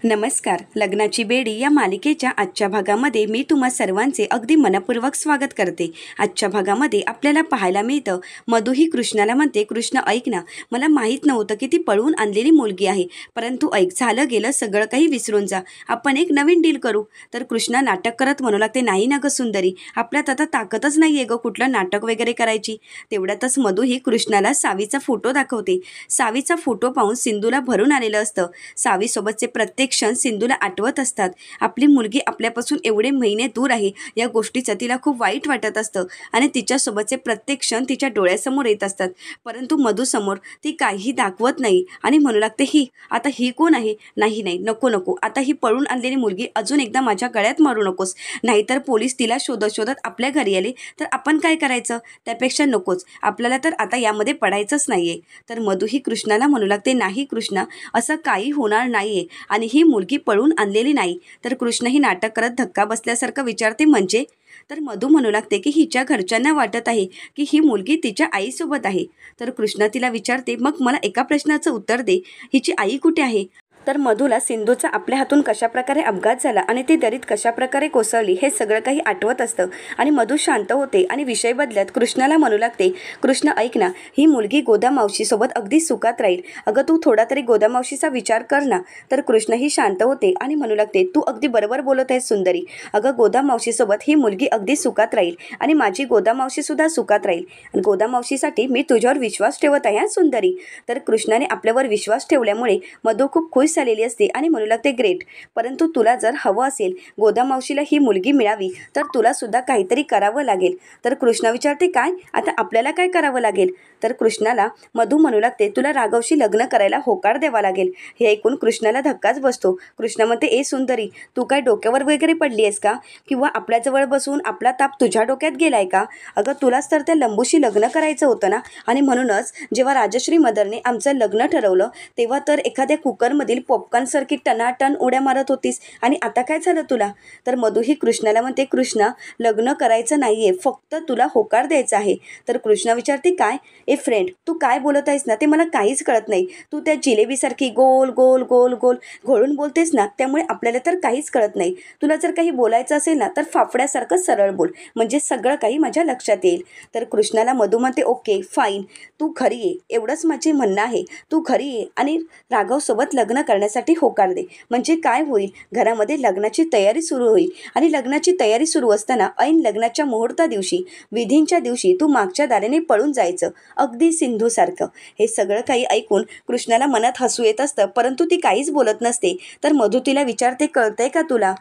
नमस्कार. लग्नाची बेडी या मालिकेच्या आजच्या भागामध्ये मी तुम्हा सर्वांचे अगदी मनपूर्वक स्वागत करते. आजच्या भागामध्ये आपल्याला पाहायला मिळतं, मधु ही कृष्णाला म्हणते, कृष्ण ऐक ना, मला माहीत नव्हतं की ती पळवून आणलेली मुलगी आहे, परंतु ऐक, झालं गेलं सगळं काही विसरून जा, आपण एक नवीन डील करू. तर कृष्णा नाटक करत म्हणू लागते, नाही ना गं सुंदरी, आपल्यात आता ताकदच नाही आहे गं कुठलं नाटक वगैरे करायची. तेवढ्यातच मधु ही कृष्णाला सावीचा फोटो दाखवते. सावीचा फोटो पाहून सिंधूला भरून आलेलं असतं. सावीसोबतचे प्रत्येक क्षण सिंधूला आठवत असतात. आपली मुलगी आपल्यापासून एवढे महिने दूर आहे या गोष्टीचं तिला खूप वाईट वाटत असतं आणि तिच्यासोबतचे प्रत्येक क्षण तिच्या डोळ्यासमोर येत असतात. परंतु मधुसमोर ती काहीही दाखवत नाही आणि म्हणू लागते, ही कोण आहे? नाही नाही, नको नको, आता ही पळून आणलेली मुलगी अजून एकदा माझ्या गळ्यात मारू नकोस, नाहीतर पोलीस तिला शोधत शोधत आपल्या घरी आले तर आपण काय करायचं? त्यापेक्षा नकोच, आपल्याला तर आता यामध्ये पडायचंच नाहीये. तर मधु ही कृष्णाला म्हणू लागते, नाही कृष्णा, असं काही होणार नाहीये आणि ही मुलगी पळून आणलेली नाही. तर कृष्ण ही नाटक करत धक्का बसल्यासारखं विचारते, म्हणजे? तर मधु म्हणू लागते की हिच्या घरच्यांना वाटत आहे की ही मुलगी तिच्या आईसोबत आहे. तर कृष्ण तिला विचारते, मग मला एका प्रश्नाचं उत्तर दे, हिची आई कुठे आहे? तर मधुला सिंधूचा आपल्या हातून कशाप्रकारे अपघात झाला आणि ती दरीत कशाप्रकारे कोसळली हे सगळं काही आठवत असतं आणि मधु शांत होते आणि विषय बदलत कृष्णाला म्हणू लागते, कृष्ण ऐक ना, ही मुलगी गोदा मावशीसोबत अगदी सुखात राहील. अगं तू थोडा तरी गोदा मावशीचा विचार कर ना. तर कृष्णही शांत होते आणि म्हणू लागते, तू अगदी बरोबर बोलत आहेस सुंदरी. अगं गोदा मावशीसोबत ही मुलगी अगदी सुखात राहील आणि माझी गोदा मावशीसुद्धा सुखात राहील आणि गोदा मावशीसाठी मी तुझ्यावर विश्वास ठेवत आहे सुंदरी. तर कृष्णाने आपल्यावर विश्वास ठेवल्यामुळे मधु खूप खुश झालेली असते आणि म्हणू लागते, ग्रेट, परंतु तुला जर हवं असेल गोदा मावशीला ही मुलगी मिळावी तर तुला सुद्धा काहीतरी करावं लागेल. तर कृष्णा विचारते, काय? आता आपल्याला काय करावं लागेल? तर कृष्णाला मधु म्हणू लागते, तुला राघवशी लग्न करायला होकार द्यावा लागेल. हे ऐकून कृष्णाला धक्काच बसतो. कृष्णा म्हणते, ए सुंदरी, तू काय डोक्यावर वगैरे पडली आहेस का? किंवा आपल्याजवळ बसून आपला ताप तुझ्या डोक्यात गेलाय का? अगं तुलाच तर त्या लंबूशी लग्न करायचं होतं ना, आणि म्हणूनच जेव्हा राजश्री मदरने आमचं लग्न ठरवलं तेव्हा तर एखाद्या कुकरमधील पॉपकॉर्नसारखी टनाटन उड्या मारत होतीस आणि आता काय झालं तुला? तर मधु ही कृष्णाला म्हणते, कृष्णा, लग्न करायचं नाहीये, फक्त तुला होकार द्यायचा आहे. तर कृष्णा विचारते, काय? ए फ्रेंड, तू काय बोलत आहेस ना ते मला काहीच कळत नाही. तू त्या जिलेबीसारखी गोल गोल गोल गोल घोळून बोलतेस ना, त्यामुळे आपल्याला तर काहीच कळत नाही. तुला जर काही बोलायचं असेल ना तर फाफड्यासारखं सरळ बोल, म्हणजे सगळं काही माझ्या लक्षात येईल. तर कृष्णाला मधु म्हणते, ओके फाईन, तू घरी ये, एवढंच माझे म्हणणं आहे. तू घरी ये आणि राघवसोबत लग्न करण्यासाठी होकार दे. म्हणजे काय होईल, घरामध्ये लग्नाची तयारी सुरू होईल आणि लग्नाची तयारी सुरू असताना ऐन लग्नाच्या मुहूर्ता दिवशी, विधींच्या दिवशी तू मागच्या दाराने पळून जायचं, अगदी सिंधूसारखं. हे सगळं काही ऐकून कृष्णाला मनात हसू येत असतं, परंतु ती काहीच बोलत नसते. तर मधु तिला विचारते, कळतंय का तुला?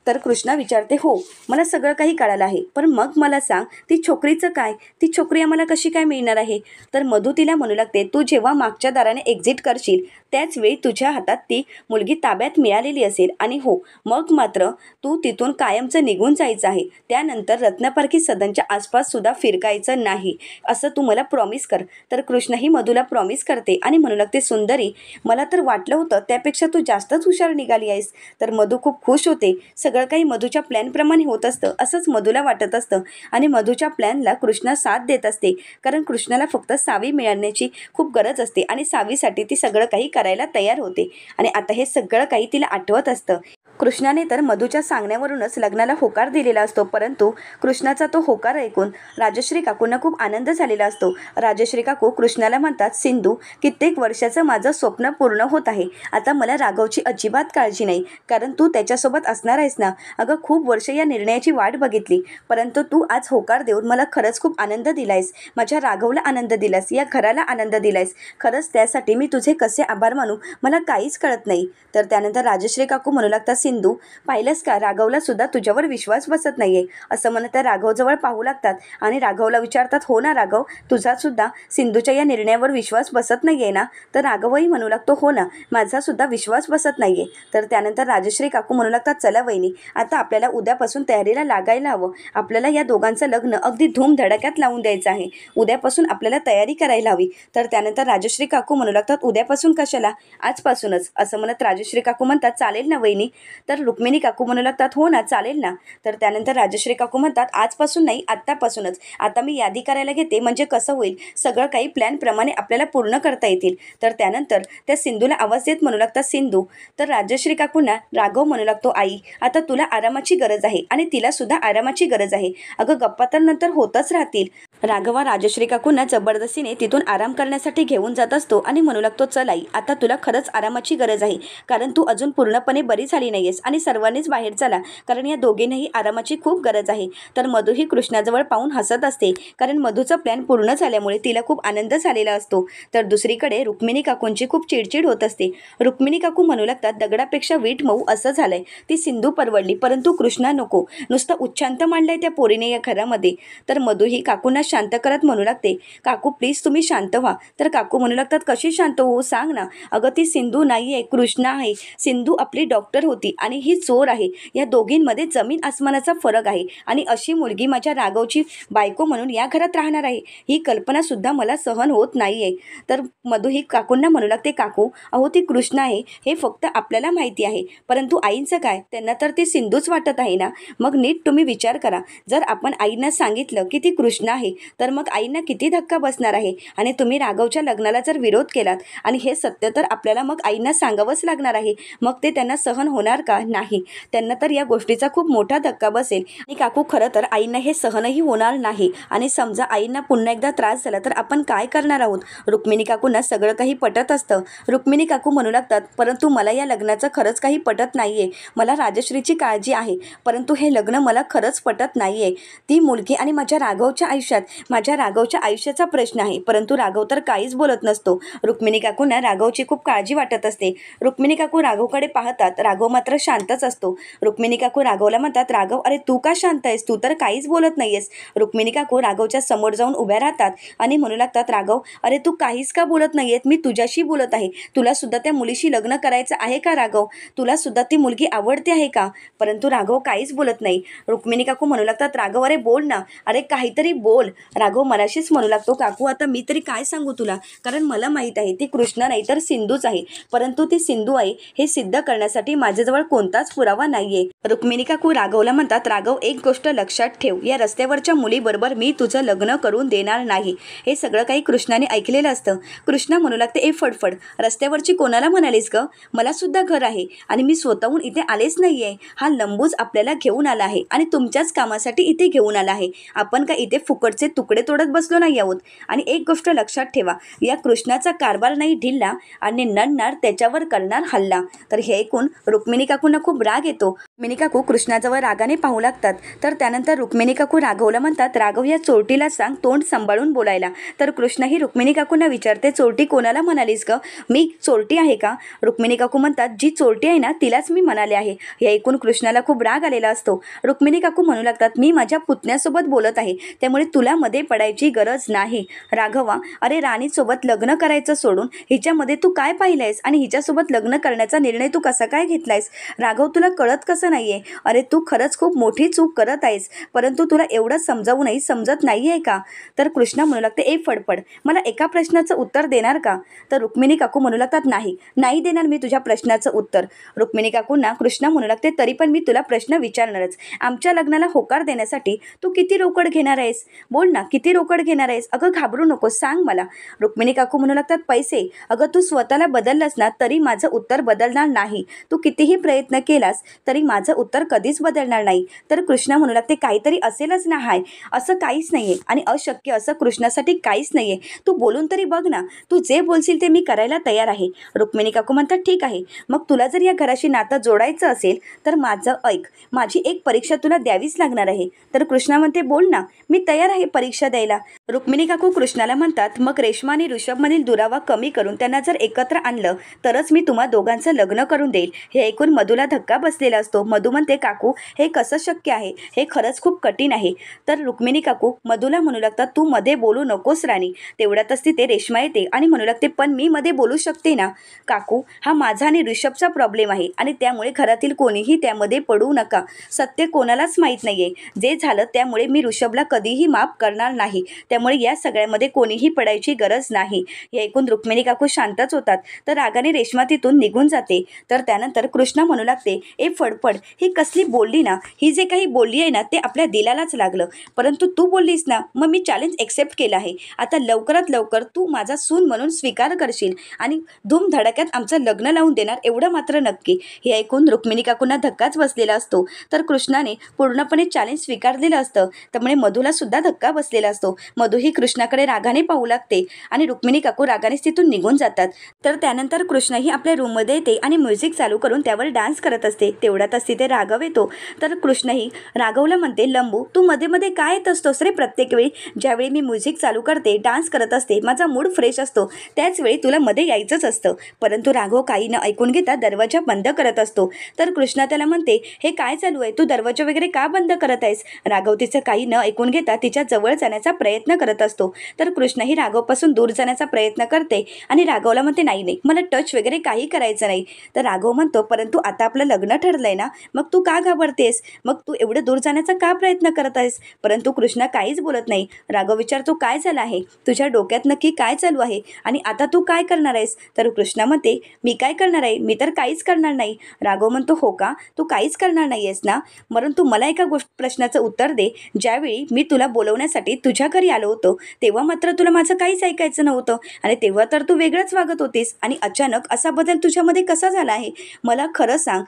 तर कृष्णा विचारते, हो, मला सगळं काही कळालं आहे, पण मग मला सांग, ती छोकरीचं काय? ती छोकरी आम्हाला कशी काय मिळणार आहे? तर मधु तिला म्हणू लागते, तू जेव्हा मागच्या दाराने एक्झिट करशील त्याच वेळी तुझ्या हातात ती मुलगी ताब्यात मिळालेली असेल आणि हो, मग मात्र तू तिथून कायमचं निघून जायचं आहे. त्यानंतर रत्नपारखी सदनच्या आसपास सुद्धा फिरकायचं नाही, असं तू मला प्रॉमिस कर. तर कृष्ण ही मधुला प्रॉमिस करते आणि म्हणू लागते, सुंदरी, मला तर वाटलं होतं त्यापेक्षा तू जास्तच हुशार निघाली आहेस. तर मधु खूप खुश होते. सगळं काही मधुच्या प्लॅनप्रमाणे होत असतं असंच मधुला वाटत असतं आणि मधुच्या प्लॅनला कृष्णा साथ देत असते, कारण कृष्णाला फक्त सावी मिळण्याची खूप गरज असते आणि सावीसाठी ती सगळं काही करायला तयार होते आणि आता हे सगळं काही तिला आठवत असतं. कृष्णाने तर मधुच्या सांगण्यावरूनच लग्नाला होकार दिलेला असतो, परंतु कृष्णाचा तो होकार ऐकून राजश्री काकूंना खूप आनंद झालेला असतो. राजश्री काकू कृष्णाला म्हणतात, सिंधू, कित्येक वर्षाचं माझं स्वप्न पूर्ण होत आहे. आता मला राघवची अजिबात काळजी नाही, कारण तू त्याच्यासोबत असणार आहेस ना. अगं खूप वर्ष या निर्णयाची वाट बघितली, परंतु तू आज होकार देऊन मला खरंच खूप आनंद दिलायस. माझ्या राघवला आनंद दिलास, या घराला आनंद दिलायस. खरंच त्यासाठी मी तुझे कसे आभार मानू मला काहीच कळत नाही. तर त्यानंतर राजश्री काकू म्हणू लागतात, सिंधू, पाहिलंस का, राघवला सुद्धा तुझ्यावर विश्वास बसत नाहीये. असं म्हणत त्या राघवजवळ पाहू लागतात आणि राघवला विचारतात, हो ना राघव, तुझा सुद्धा सिंधूच्या या निर्णयावर विश्वास बसत नाहीये ना? तर राघवही म्हणू लागतो, हो ना, माझा सुद्धा विश्वास बसत नाहीये. तर त्यानंतर राजश्री काकू म्हणू लागतात, चला वहिनी, आता आपल्याला उद्यापासून तयारीला लागायला हवं. आपल्याला या दोघांचं लग्न अगदी धूमधडाक्यात लावून द्यायचं आहे. उद्यापासून आपल्याला तयारी करायला हवी. तर त्यानंतर राजश्री काकू म्हणू लागतात, उद्यापासून कशा कशाला, आजपासूनच, असं म्हणत राजश्री काकू म्हणतात चालेल ना वहिनी. तर रुक्मिणी काकू म्हणू लागतात हो ना चालेल ना. तर त्यानंतर राजश्री काकू म्हणतात आजपासून नाही आत्तापासूनच. आता मी यादी करायला घेते, म्हणजे कसं होईल सगळं काही प्लॅनप्रमाणे आपल्याला पूर्ण करता येतील. तर त्यानंतर त्या सिंधूला आवाज देत म्हणू लागतात सिंधू. तर राजश्री काकूंना राघव म्हणू लागतो आई आता तुला आरामाची गरज आहे आणि तिला सुद्धा आरामाची गरज आहे. अगं गप्पा तर नंतर होतच राहतील. राघवा राजश्री काकूंना जबरदस्तीने तिथून आराम करण्यासाठी घेऊन जात असतो आणि म्हणू लागतो चल आई आता तुला खरंच आरामाची गरज आहे, कारण तू अजून पूर्णपणे बरी झाली नाहीयेस आणि सर्वांनीच बाहेर चला, कारण या दोघींनाही आरामाची खूप गरज आहे. तर मधू ही कृष्णाजवळ पाहून हसत असते, कारण मधूचा प्लॅन पूर्ण झाल्यामुळे तिला खूप आनंद झालेला असतो. तर दुसरीकडे रुक्मिणी काकूंची खूप चिडचिड होत असते. रुक्मिणी काकू म्हणू लागतात दगडापेक्षा वीट मऊ असं झालंय. ती सिंधू परवडली परंतु कृष्णा नको. नुसतं उच्चांत मांडलंय त्या पोरीने या घरामध्ये. तर मधू ही काकूंना शांत करत म्हणू लागते काकू प्लीज तुम्ही शांत व्हा. तर काकू म्हणू लागतात कशी शांत होऊ सांग ना. अगं ती सिंधू नाही आहे, कृष्णा आहे. सिंधू आपली डॉक्टर होती आणि ही चोर आहे. या दोघींमध्ये जमीन आसमानाचा फरक आहे आणि अशी मुलगी माझ्या राघवची बायको म्हणून या घरात राहणार आहे ही कल्पना सुद्धा मला सहन होत नाही आहे. तर मधू ही काकूंना म्हणू लागते काकू अहो ती कृष्णा आहे हे फक्त आपल्याला माहिती आहे, परंतु आईंचं काय, त्यांना तर ती सिंधूच वाटत आहे ना. मग नीट तुम्ही विचार करा, जर आपण आईंना सांगितलं की ती कृष्णा आहे तर मग आईंना किती धक्का बसणार आहे. आणि तुम्ही राघवच्या लग्नाला जर विरोध केलात आणि हे सत्य तर आपल्याला मग आईंना सांगावंच लागणार आहे, मग ते त्यांना सहन होणार का, नाही. त्यांना तर या गोष्टीचा खूप मोठा धक्का बसेल. आणि काकू खरं तर आईंना हे सहनही होणार नाही. आणि समजा आईंना पुन्हा एकदा त्रास झाला तर आपण काय करणार आहोत. रुक्मिणी काकूंना सगळं काही पटत असतं. रुक्मिणी काकू म्हणू लागतात परंतु मला या लग्नाचं खरंच काही पटत नाहीये. मला राजश्रीची काळजी आहे परंतु हे लग्न मला खरंच पटत नाहीये. ती मुलगी आणि माझ्या राघवच्या आयुष्याचा प्रश्न आहे, परंतु राघव तर काहीच बोलत नसतो. रुक्मिणी काकूंना राघवची खूप काळजी वाटत असते. रुक्मिणी काकू राघवकडे पाहतात, राघव मात्र शांतच असतो. रुक्मिणी काकू राघवला म्हणतात राघव अरे तू का शांत आहेस, तू तर काहीच बोलत नाहीयेस. रुक्मिणी काकू राघवच्या समोर जाऊन उभ्या राहतात आणि म्हणू लागतात राघव अरे तू काहीच का बोलत नाहीयेस, मी तुझ्याशी बोलत आहे. तुला सुद्धा त्या मुलीशी लग्न करायचं आहे का राघव, तुला सुद्धा ती मुलगी आवडते आहे का. परंतु राघव काहीच बोलत नाही. रुक्मिणी काकू म्हणू लागतात राघव अरे बोल ना, अरे काहीतरी बोल. राघव मनाशीच म्हणू लागतो काकू आता मी तरी काय सांगू तुला, कारण मला माहीत आहे ती कृष्णा नाही तर सिंधूच आहे, परंतु ती सिंधू आहे हे सिद्ध करण्यासाठी माझ्याजवळ कोणताच पुरावा नाहीये. रुक्मिणी काकू राघवला म्हणतात राघव एक गोष्ट लक्षात ठेव, या रस्त्यावरच्या मुलीबरोबर मी तुझं लग्न करून देणार नाही. हे सगळं काही कृष्णाने ऐकलेलं असतं. कृष्णा म्हणू लागते ए फडफड, रस्त्यावरची कोणाला म्हणालीस ग, मला सुद्धा घर आहे आणि मी स्वतःहून इथे आलेच नाहीये. हा लंबूज आपल्याला घेऊन आला आहे आणि तुमच्याच कामासाठी इथे घेऊन आला आहे. आपण का इथे फुकटचे तुकडे तोडत बसलो नाही आहोत. आणि एक गोष्ट लक्षात ठेवा, या कृष्णाचा कारभार नाही ढिल्ला आणि नडणार त्याच्यावर करणार हल्ला. तर हे ऐकून रुक्मिणी काकूंना खूप राग येतो. रुक्मिणी काकू कृष्णाजवळ रागाने पाहू लागतात. तर त्यानंतर रुक्मिणी काकू राघवला म्हणतात राघव या चोरटीला सांग तोंड सांभाळून बोलायला. तर कृष्णा ही रुक्मिणी काकूंना विचारते चोरटी कोणाला म्हणालीस ग, मी चोरटी आहे का. रुक्मिणी काकू म्हणतात जी चोरटी आहे ना तिलाच मी म्हणाले आहे. हे ऐकून कृष्णाला खूप राग आलेला असतो. रुक्मिणी काकू म्हणू लागतात मी माझ्या पुतण्यासोबत बोलत आहे, त्यामुळे तुला मध्ये पडायची गरज नाही. राघवा अरे राणीसोबत लग्न करायचं सोडून हिच्यामध्ये तू काय पाहिलंयस आणि हिच्यासोबत लग्न करण्याचा निर्णय तू कसा काय घेतलायस. राघव तुला कळत कसं नाहीये, अरे तू खरंच खूप मोठी चूक करत आहेस, परंतु तुला एवढं समजावूनही समजत नाहीये का. तर कृष्णा म्हणू लागते ए फडफड, मला एका प्रश्नाचं उत्तर देणार का. तर रुक्मिणी काकू म्हणू लागतात नाही देणार मी तुझ्या प्रश्नाचं उत्तर. रुक्मिणी काकूंना कृष्णा म्हणू लागते तरी पण मी तुला प्रश्न विचारणारच. आमच्या लग्नाला होकार देण्यासाठी तू किती रोकड घेणार आहेस, बोल ना किती रोकड घेणार आहेस. अगं घाबरू नको सांग मला. रुक्मिणी काकू म्हणू लागतात पैसे. अगं तू स्वतःला बदललास ना तरी माझं उत्तर बदलणार नाही. तू कितीही प्रयत्न केलास तरी माझं उत्तर कधीच बदलणार नाही. तर कृष्णा म्हणू लागते काहीतरी असेलच ना. हाय असं काहीच नाहीये आणि अशक्य असं कृष्णासाठी काहीच नाहीये. तू बोलून तरी बघ ना, तू जे बोलशील ते मी करायला तयार आहे. रुक्मिणी काकू म्हणतात ठीक आहे, मग तुला जर या घराशी नातं जोडायचं असेल तर माझं ऐक, माझी एक परीक्षा तुला द्यावीच लागणार आहे. तर कृष्णा म्हणते बोल ना, मी तयार आहे परीक्षा द्यायला. रुक्मिणी काकू कृष्णाला म्हणतात मग रेश्मा आणि ऋषभमधील दुरावा कमी करून त्यांना जर एकत्र आणलं तरच मी तुम्हा दोघांचं लग्न करून देईल. हे ऐकून मधूला धक्का बसलेला असतो. मधू म्हणते काकू हे कसं शक्य आहे, हे खरंच खूप कठीण आहे. तर रुक्मिणी काकू मधूला म्हणू लागतात तू मध्ये बोलू नकोस राणी. तेवढ्यातच तिथे रेश्मा येते आणि म्हणू लागते पण मी मध्ये बोलू शकते ना. काकू हा माझा आणि ऋषभचा प्रॉब्लेम आहे आणि त्यामुळे घरातील कोणीही त्यामध्ये पडू नका. सत्य कोणालाच माहीत नाहीये. जे झालं त्यामुळे मी ऋषभला कधीही माफ करणार नाही, त्यामुळे या सगळ्यामध्ये कोणीही पडायची गरज नाही. हे ऐकून रुक्मिणी काकू शांत होतच होतात. तर रागाने रेश्मा तिथून निघून जाते. तर त्यानंतर कृष्णा म्हणू लागते, ए फडफड, ही कसली बोलली ना, ही जे काही बोलली आहे ना ते आपल्या दिलालाच लागलं. परंतु तू बोललीस ना, मग मी चॅलेंज एक्सेप्ट केलं आहे. आता लवकरात लवकर तू माझा सून म्हणून स्वीकार करशील आणि धूमधडाक्यात आमचं लग्न लावून देणार एवढं मात्र नक्की. हे ऐकून रुक्मिणी काकूंना धक्काच बसलेला असतो. तर कृष्णाने पूर्णपणे चॅलेंज स्वीकारलेलं असतं. त्यामुळे मधूला सुद्धा धक्का बसलेला असतो. मधू ही कृष्णाकडे रागाने पाहू लागते आणि रुक्मिणी काकू रागानेच तिथून निघून जातात. तर त्यानंतर कृष्णाही आपल्या रूममध्ये येते आणि म्युझिक चालू करून त्यावर डान्स करत असते. तेवढ्यातच तिथे राघव येतो. तर कृष्णाही राघवला म्हणते, लंबू तू मध्ये मध्ये काय येत असतोस रे प्रत्येक वेळी? ज्यावेळी मी म्युझिक चालू करते, डान्स करत असते, माझा मूड फ्रेश असतो, त्याच वेळी तुला मध्ये यायचंच असतं. परंतु राघव काही न ऐकून घेता दरवाजा बंद करत असतो. तर कृष्णा त्याला म्हणते, हे काय चालू आहे? तू दरवाजा वगैरे का बंद करत आहेस? राघव तिचं काही न ऐकून घेता तिच्या जवळ जाण्याचा प्रयत्न करत असतो. तर कृष्णाही राघवपासून दूर जाण्याचा प्रयत्न करते आणि राघवला म्हणते, नाही नाही, मला टच वगैरे काही करायचं नाही. तर राघव म्हणतो, परंतु आता आपलं लग्न ठरलंय ना, मग तू का घाबरतेस? मग तू एवढं दूर जाण्याचा का प्रयत्न करत आहेस? परंतु कृष्णा काहीच बोलत नाही. राघव विचारतो, काय झालं आहे? तुझ्या डोक्यात नक्की काय चालू आहे आणि आता तू काय करणार आहेस? तर कृष्णा म्हणते, मी काय करणार आहे? मी तर काहीच करणार नाही. राघव म्हणतो, हो का, तू काहीच करणार नाही आहेस ना? परंतु मला एका प्रश्नाचं उत्तर दे. ज्यावेळी मी तुला बोलवण्यासाठी तुझ्या घरी आलो होतो तेव्हा मात्र तुला माझं काहीच ऐकायचं नव्हतं आणि तेव्हा तर तू वेगळंच वागत होतीस आणि अचानक असा बदल तुझ्यामध्ये कसा झाला आहे? मला खरं सांग,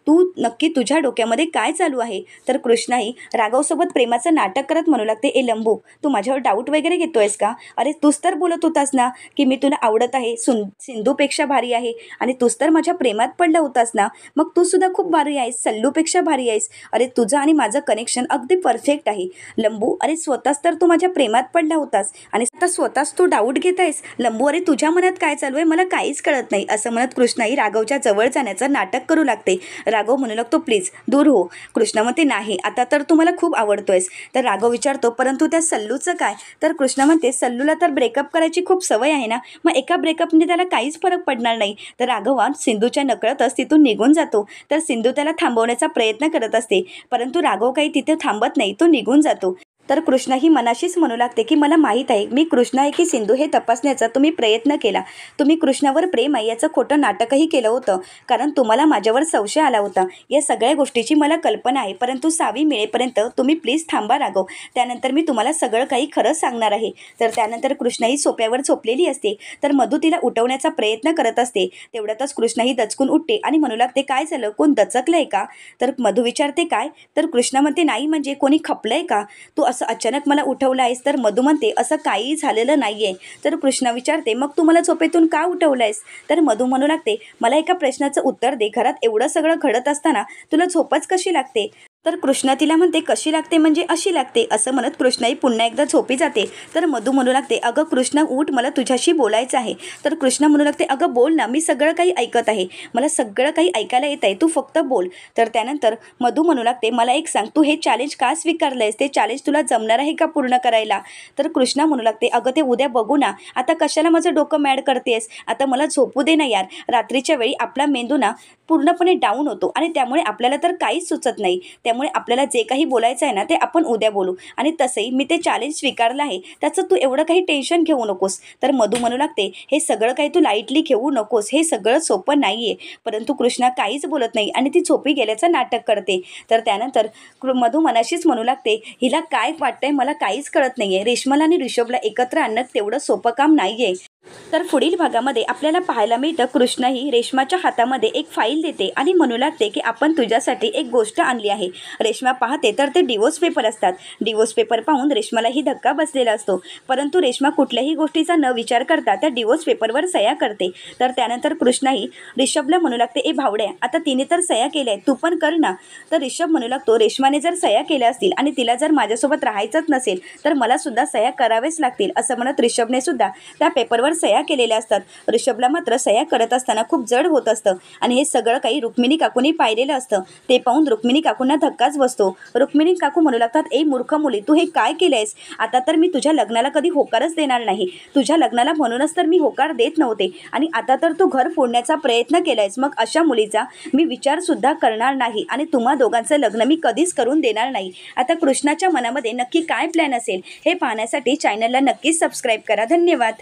तू नक्की तुझ्या डोक्यामध्ये काय चालू आहे? तर कृष्णाही राघवसोबत प्रेमाचं नाटक करत म्हणू लागते, ए लंबू, तू माझ्यावर डाऊट वगैरे घेतोयस का? अरे तूच तर बोलत होतास ना की मी तुला आवडत आहे, सिंधूपेक्षा भारी आहे, आणि तूच तर माझ्या प्रेमात पडला होतास ना. मग तू सुद्धा खूप भारी आहेस, सल्लूपेक्षा भारी आहेस. अरे तुझं आणि माझं कनेक्शन अगदी परफेक्ट आहे लंबू. अरे स्वतःच तर तू माझ्या प्रेमात पडला होतास आणि आता स्वतःच तू डाऊट घेत आहेस. लंबू, अरे तुझ्या मनात काय चालू आहे मला काहीच कळत नाही. असं म्हणत कृष्णाही राघवच्या जवळ जाण्याचं नाटक करू लागते. राघव म्हणू लागतो, प्लीज दूर हो. कृष्णा म्हणते, नाही, आता तर तू मला खूप आवडतोयस. तर राघव विचारतो, परंतु त्या सल्लूचं काय? तर कृष्णा म्हणते, सल्लूला तर ब्रेकअप करायची खूप सवय आहे ना, मग एका ब्रेकअपने त्याला काहीच फरक पडणार नाही. तर राघव सिंधूच्या नकळतच तिथून निघून जातो. तर सिंधू त्याला थांबवण्याचा प्रयत्न करत असते, परंतु राघव काही तिथे थांबत नाही, तो निघून जातो. तर कृष्णाही मनाशीच म्हणू लागते की मला माहीत आहे मी कृष्णा आहे की सिंधू हे तपासण्याचा तुम्ही प्रयत्न केला. तुम्ही कृष्णावर प्रेम आहे याचं खोटं नाटकही केलं होतं, कारण तुम्हाला माझ्यावर संशय आला होता. या सगळ्या गोष्टीची मला कल्पना आहे, परंतु सावी मिळेपर्यंत तुम्ही प्लीज थांबा राघव. त्यानंतर मी तुम्हाला सगळं काही खरं सांगणार आहे. तर त्यानंतर कृष्णाही सोप्यावर झोपलेली असते. तर मधू तिला उठवण्याचा प्रयत्न करत असते. तेवढ्यातच कृष्णाही दचकून उठते आणि म्हणू लागते, काय झालं, कोण दचकलंय का? तर मधू विचारते, काय? तर कृष्णा म्हणते, नाही म्हणजे कोणी खपलंय का? तू असं अचानक मला उठवलं आहेस. तर मधू म्हणते, असं काही झालेलं नाहीये. तर कृष्णा विचारते, मग तू मला झोपेतून का उठवलं आहेस? तर मधू म्हणू लागते, मला एका प्रश्नाचं उत्तर दे. घरात एवढं सगळं घडत असताना तुला झोपच कशी लागते? तर कृष्णा तिला म्हणते, कशी लागते म्हणजे अशी लागते. असं म्हणत कृष्णाही पुन्हा एकदा झोपी जाते. तर मधू म्हणू लागते, अगं कृष्णा उठ, मला तुझ्याशी बोलायचं आहे. तर कृष्णा म्हणू लागते, अगं बोल ना, मी सगळं काही ऐकत आहे, मला सगळं काही ऐकायला येत आहे, तू फक्त बोल. तर त्यानंतर मधू म्हणू लागते, मला एक सांग, तू हे चॅलेंज का स्वीकारलं आहेस? ते चॅलेंज तुला जमणार आहे का पूर्ण करायला? तर कृष्णा म्हणू लागते, अगं ते उद्या बघू ना, आता कशाला माझं डोकं मॅड करतेस? आता मला झोपू दे ना यार. रात्रीच्या वेळी आपला मेंदू ना पूर्णपणे डाऊन होतो आणि त्यामुळे आपल्याला तर काहीच सुचत नाही. त्यामुळे आपल्याला जे काही बोलायचं आहे ना ते आपण उद्या बोलू. आणि तसंही मी ते चॅलेंज स्वीकारलं आहे, त्याचं तू एवढं काही टेन्शन घेऊ नकोस. तर मधू म्हणू लागते, हे सगळं काही तू लाईटली घेऊ नकोस, हे सगळं सोपं नाही आहे. परंतु कृष्णा काहीच बोलत नाही आणि ती झोपी गेल्याचं नाटक करते. तर त्यानंतर मधू मनाशीच म्हणू लागते, हिला काय वाटतंय मला काहीच कळत नाही आहे. रेश्माला आणि ऋषभला एकत्र आणणं तेवढं सोपं काम नाही आहे. तर पुढील भागामध्ये आपल्याला पाहायला मिळतं, कृष्णाही रेश्माच्या हातामध्ये एक फाईल देते आणि म्हणू लागते की आपण तुझ्यासाठी एक गोष्ट आणली आहे. रेश्मा पाहते तर ते डिवोर्स पेपर असतात. डिवोर्स पेपर पाहून रेश्मालाही धक्का बसलेला असतो, परंतु रेश्मा कुठल्याही गोष्टीचा न विचार करता त्या डिवोर्स पेपरवर सह्या करते. तर त्यानंतर कृष्णाही ऋषभला म्हणू लागते, ए भावड्या, आता तिने तर सह्या केल्या, तू पण कर ना. तर ऋषभ म्हणू लागतो, रेश्माने जर सह्या केल्या असतील आणि तिला जर माझ्यासोबत राहायचंच नसेल तर मला सुद्धा सह्या करावेच लागतील. असं म्हणत ऋषभने सुद्धा त्या पेपरवर सह्या केलेल्या असतात. ऋषभला मात्र सह्या करत असताना खूप जड होत असतं आणि हे सगळं काही रुक्मिणी काकूंनी पाहिलेलं असतं. ते पाहून रुक्मिणी काकूंना धक्काच बसतो. रुक्मिणी काकू म्हणू लागतात, ए मूर्ख मुली, तू हे काय केलंयस? आता तर मी तुझ्या लग्नाला कधी होकारच देणार नाही. तुझ्या लग्नाला म्हणूनच तर मी होकार देत नव्हते आणि आता तर तू घर फोडण्याचा प्रयत्न केलायस. मग अशा मुलीचा मी विचार सुद्धा करणार नाही आणि तुम्हा दोघांचं लग्न मी कधीच करून देणार नाही. आता कृष्णाच्या मनामध्ये नक्की काय प्लॅन असेल हे पाहण्यासाठी चॅनलला नक्कीच सबस्क्राईब करा. धन्यवाद.